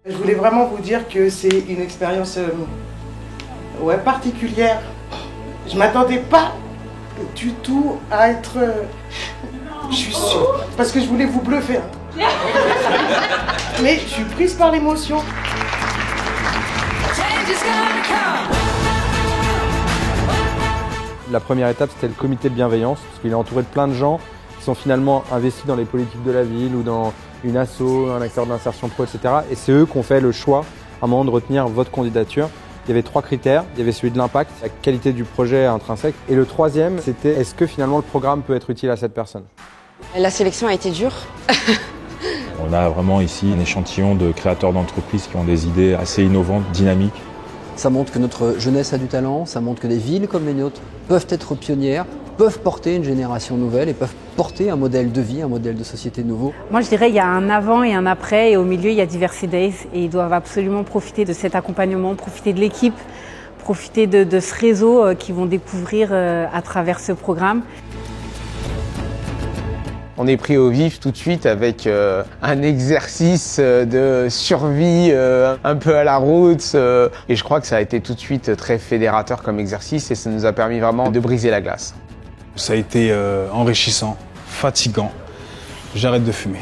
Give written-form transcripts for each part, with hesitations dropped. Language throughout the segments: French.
Je voulais vraiment vous dire que c'est une expérience particulière. Je m'attendais pas du tout à être... je suis sûre, parce que je voulais vous bluffer. Mais je suis prise par l'émotion. La première étape, c'était le comité de bienveillance, parce qu'il est entouré de plein de gens qui sont finalement investis dans les politiques de la ville ou dans une asso, un acteur d'insertion pro, etc. Et c'est eux qui ont fait le choix, à un moment, de retenir votre candidature. Il y avait 3 critères. Il y avait celui de l'impact, la qualité du projet intrinsèque. Et le troisième, c'était est-ce que finalement le programme peut être utile à cette personne? La sélection a été dure. On a vraiment ici un échantillon de créateurs d'entreprises qui ont des idées assez innovantes, dynamiques. Ça montre que notre jeunesse a du talent, ça montre que des villes comme les nôtres peuvent être pionnières, peuvent porter une génération nouvelle et peuvent porter un modèle de vie, un modèle de société nouveau. Moi je dirais qu'il y a un avant et un après et au milieu il y a Diversity Days et ils doivent absolument profiter de cet accompagnement, profiter de l'équipe, profiter de ce réseau qu'ils vont découvrir à travers ce programme. On est pris au vif tout de suite avec un exercice de survie un peu à la route et je crois que ça a été tout de suite très fédérateur comme exercice et ça nous a permis vraiment de briser la glace. Ça a été enrichissant, fatigant. J'arrête de fumer.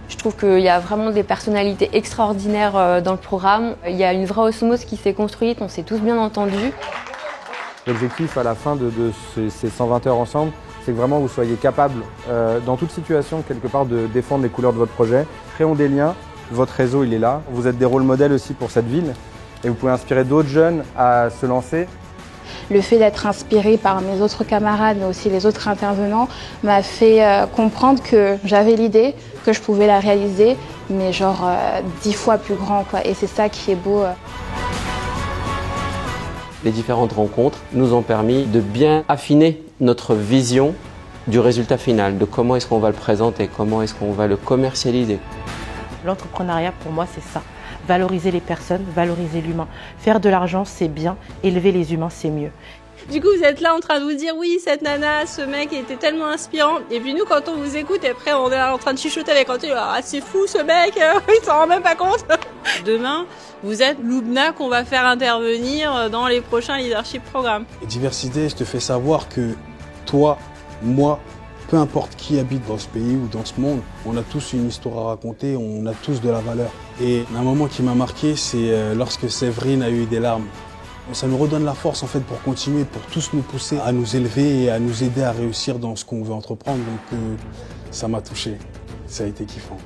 Je trouve qu'il y a vraiment des personnalités extraordinaires dans le programme. Il y a une vraie osmose qui s'est construite, on s'est tous bien entendus. L'objectif à la fin de ces 120 heures ensemble, c'est que vraiment vous soyez capable, dans toute situation, quelque part, de défendre les couleurs de votre projet. Créons des liens, votre réseau il est là. Vous êtes des rôles modèles aussi pour cette ville et vous pouvez inspirer d'autres jeunes à se lancer. Le fait d'être inspiré par mes autres camarades, mais aussi les autres intervenants, m'a fait comprendre que j'avais l'idée, que je pouvais la réaliser, mais genre 10 fois plus grand, quoi. Et c'est ça qui est beau. Les différentes rencontres nous ont permis de bien affiner notre vision du résultat final, de comment est-ce qu'on va le présenter, comment est-ce qu'on va le commercialiser. L'entrepreneuriat, pour moi, c'est ça. Valoriser les personnes, valoriser l'humain. Faire de l'argent, c'est bien. Élever les humains, c'est mieux. Du coup, vous êtes là en train de vous dire, oui, cette nana, ce mec était tellement inspirant. Et puis nous, quand on vous écoute, et après, on est en train de chuchoter avec Anthony, ah, c'est fou ce mec, il s'en rend même pas compte. Demain, vous êtes Loubna qu'on va faire intervenir dans les prochains leadership programmes. Et Diversité, je te fais savoir que toi, moi, peu importe qui habite dans ce pays ou dans ce monde, on a tous une histoire à raconter, on a tous de la valeur. Et un moment qui m'a marqué, c'est lorsque Séverine a eu des larmes. Ça nous redonne la force en fait pour continuer, pour tous nous pousser à nous élever et à nous aider à réussir dans ce qu'on veut entreprendre. Donc ça m'a touché, ça a été kiffant.